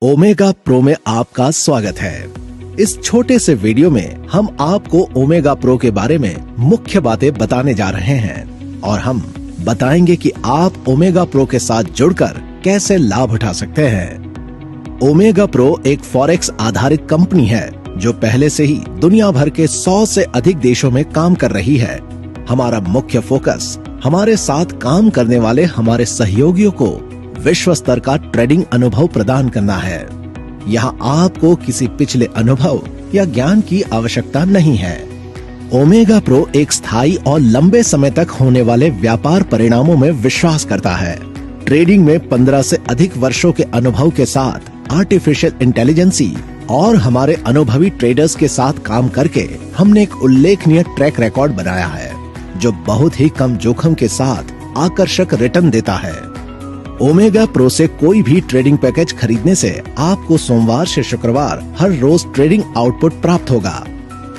Omega pro में आपका स्वागत है। इस छोटे से वीडियो में हम आपको ओमेगा प्रो के बारे में मुख्य बातें बताने जा रहे हैं और हम बताएंगे कि आप ओमेगा प्रो के साथ जुड़कर कैसे लाभ उठा सकते हैं। ओमेगा प्रो एक फॉरेक्स आधारित कंपनी है जो पहले से ही दुनिया भर के 100 से अधिक देशों में काम कर रही है। हमारा मुख्य फोकस हमारे साथ काम करने वाले हमारे सहयोगियों को विश्व स्तर का ट्रेडिंग अनुभव प्रदान करना है। यहाँ आपको किसी पिछले अनुभव या ज्ञान की आवश्यकता नहीं है। ओमेगा प्रो एक स्थायी और लंबे समय तक होने वाले व्यापार परिणामों में विश्वास करता है। ट्रेडिंग में 15 से अधिक वर्षों के अनुभव के साथ आर्टिफिशियल इंटेलिजेंसी और हमारे अनुभवी ट्रेडर्स के साथ काम करके हमने एक उल्लेखनीय ट्रैक रिकॉर्ड बनाया है जो बहुत ही कम जोखिम के साथ आकर्षक रिटर्न देता है। ओमेगा प्रो से कोई भी ट्रेडिंग पैकेज खरीदने से आपको सोमवार से शुक्रवार हर रोज ट्रेडिंग आउटपुट प्राप्त होगा।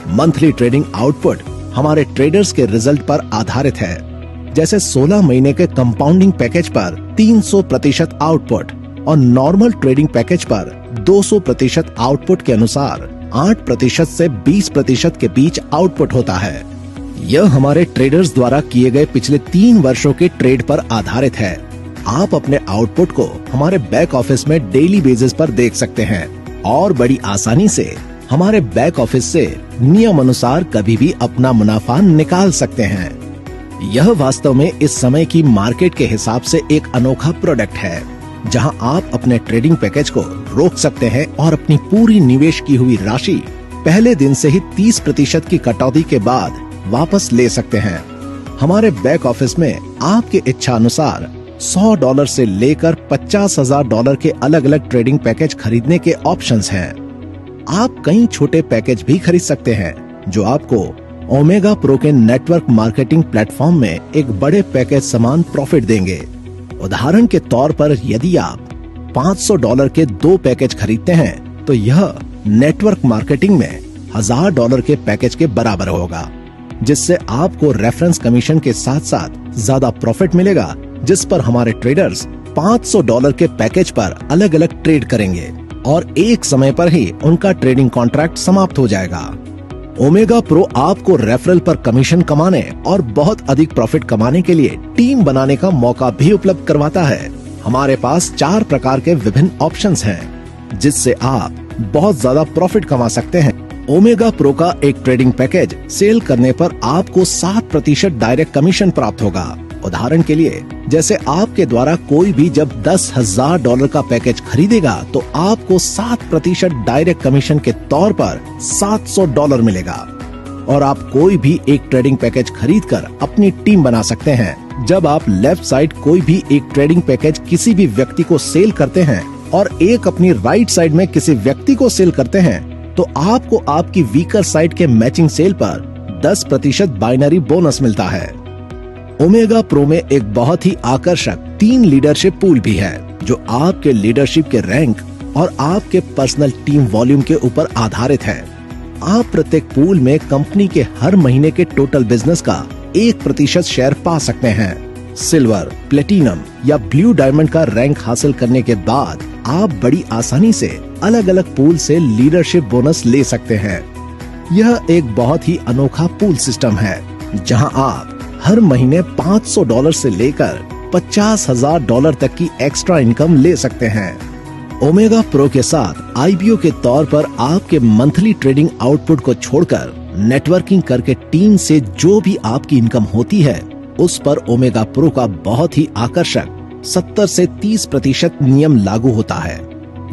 मंथली ट्रेडिंग आउटपुट हमारे ट्रेडर्स के रिजल्ट पर आधारित है। जैसे 16 महीने के कंपाउंडिंग पैकेज पर 300% आउटपुट और नॉर्मल ट्रेडिंग पैकेज पर 200% आउटपुट के अनुसार 8% से 20% के बीच आउटपुट होता है। यह हमारे ट्रेडर्स द्वारा किए गए पिछले 3 वर्षों के ट्रेड पर आधारित है। आप अपने आउटपुट को हमारे बैक ऑफिस में डेली बेसिस पर देख सकते हैं और बड़ी आसानी से हमारे बैक ऑफिस से नियम अनुसार कभी भी अपना मुनाफा निकाल सकते हैं। यह वास्तव में इस समय की मार्केट के हिसाब से एक अनोखा प्रोडक्ट है जहां आप अपने ट्रेडिंग पैकेज को रोक सकते हैं और अपनी पूरी निवेश की हुई राशि पहले दिन से ही 30% की कटौती के बाद वापस ले सकते हैं। हमारे बैक ऑफिस में आपके इच्छा अनुसार $100 से लेकर $50,000 के अलग अलग ट्रेडिंग पैकेज खरीदने के ऑप्शंस हैं। आप कई छोटे पैकेज भी खरीद सकते हैं जो आपको ओमेगा प्रो के नेटवर्क मार्केटिंग प्लेटफॉर्म में एक बड़े पैकेज समान प्रॉफिट देंगे। उदाहरण के तौर पर यदि आप $500 के 2 पैकेज खरीदते हैं तो यह नेटवर्क मार्केटिंग में $1,000 के पैकेज के बराबर होगा, जिससे आपको रेफरेंस कमीशन के साथ साथ ज्यादा प्रॉफिट मिलेगा, जिस पर हमारे ट्रेडर्स $500 के पैकेज पर अलग अलग ट्रेड करेंगे और एक समय पर ही उनका ट्रेडिंग कॉन्ट्रैक्ट समाप्त हो जाएगा। ओमेगा प्रो आपको रेफरल पर कमीशन कमाने और बहुत अधिक प्रॉफिट कमाने के लिए टीम बनाने का मौका भी उपलब्ध करवाता है। हमारे पास 4 प्रकार के विभिन्न ऑप्शंस हैं जिससे आप बहुत ज्यादा प्रॉफिट कमा सकते हैं। ओमेगा प्रो का एक ट्रेडिंग पैकेज सेल करने पर आपको 7% डायरेक्ट कमीशन प्राप्त होगा। उदाहरण के लिए, जैसे आपके द्वारा कोई भी जब $10,000 का पैकेज खरीदेगा तो आपको 7% डायरेक्ट कमीशन के तौर पर $700 मिलेगा। और आप कोई भी एक ट्रेडिंग पैकेज खरीदकर अपनी टीम बना सकते हैं। जब आप लेफ्ट साइड कोई भी एक ट्रेडिंग पैकेज किसी भी व्यक्ति को सेल करते हैं और एक अपनी राइट साइड में किसी व्यक्ति को सेल करते हैं तो आपको आपकी वीकर साइड के मैचिंग सेल पर 10% बाइनरी बोनस मिलता है। ओमेगा प्रो में एक बहुत ही आकर्षक 3 लीडरशिप पूल भी है जो आपके लीडरशिप के रैंक और आपके पर्सनल टीम वॉल्यूम के ऊपर आधारित है। आप प्रत्येक पूल में कंपनी के हर महीने के टोटल बिजनेस का 1% शेयर पा सकते हैं। सिल्वर, प्लेटिनम या ब्लू डायमंड का रैंक हासिल करने के बाद आप बड़ी आसानी से अलग अलग पूल से लीडरशिप बोनस ले सकते हैं। यह एक बहुत ही अनोखा पूल सिस्टम है जहां आप हर महीने $500 से लेकर $50,000 तक की एक्स्ट्रा इनकम ले सकते हैं। ओमेगा प्रो के साथ आईपीओ के तौर पर आपके मंथली ट्रेडिंग आउटपुट को छोड़कर नेटवर्किंग करके टीम से जो भी आपकी इनकम होती है उस पर ओमेगा प्रो का बहुत ही आकर्षक 70 से 30% नियम लागू होता है।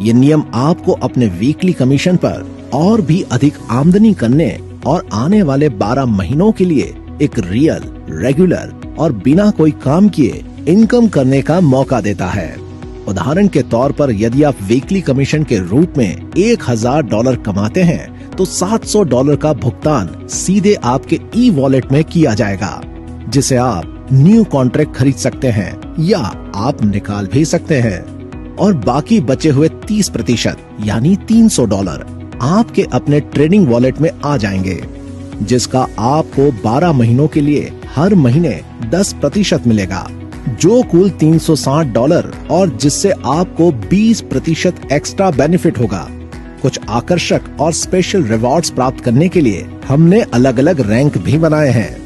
ये नियम आपको अपने वीकली कमीशन पर और भी अधिक आमदनी करने और आने वाले 12 महीनों के लिए एक रियल, रेगुलर और बिना कोई काम किए इनकम करने का मौका देता है। उदाहरण के तौर पर यदि आप वीकली कमीशन के रूप में $1,000 कमाते हैं तो $700 का भुगतान सीधे आपके ई वॉलेट में किया जाएगा, जिसे आप न्यू कॉन्ट्रैक्ट खरीद सकते हैं या आप निकाल भी सकते हैं। और बाकी बचे हुए 30% यानी $300 आपके अपने ट्रेडिंग वॉलेट में आ जाएंगे, जिसका आपको 12 महीनों के लिए हर महीने 10% मिलेगा। जो कुल $360 और जिससे आपको 20% एक्स्ट्रा बेनिफिट होगा। कुछ आकर्षक और स्पेशल रिवॉर्ड्स प्राप्त करने के लिए हमने अलग अलग रैंक भी बनाए हैं।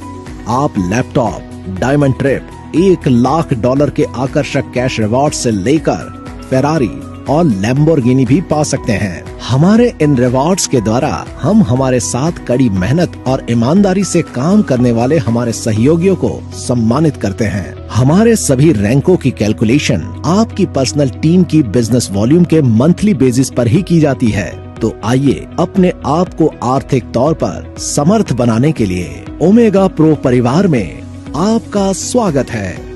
आप लैपटॉप, डायमंड ट्रिप, $1,00,000 के आकर्षक कैश रिवॉर्ड से लेकर फेरारी और लैम्बोर्गिनी भी पा सकते हैं। हमारे इन रिवॉर्ड्स के द्वारा हम हमारे साथ कड़ी मेहनत और ईमानदारी से काम करने वाले हमारे सहयोगियों को सम्मानित करते हैं। हमारे सभी रैंकों की कैलकुलेशन आपकी पर्सनल टीम की बिजनेस वॉल्यूम के मंथली बेसिस पर ही की जाती है। तो आइए अपने आप को आर्थिक तौर पर समर्थ बनाने के लिए ओमेगा प्रो परिवार में आपका स्वागत है।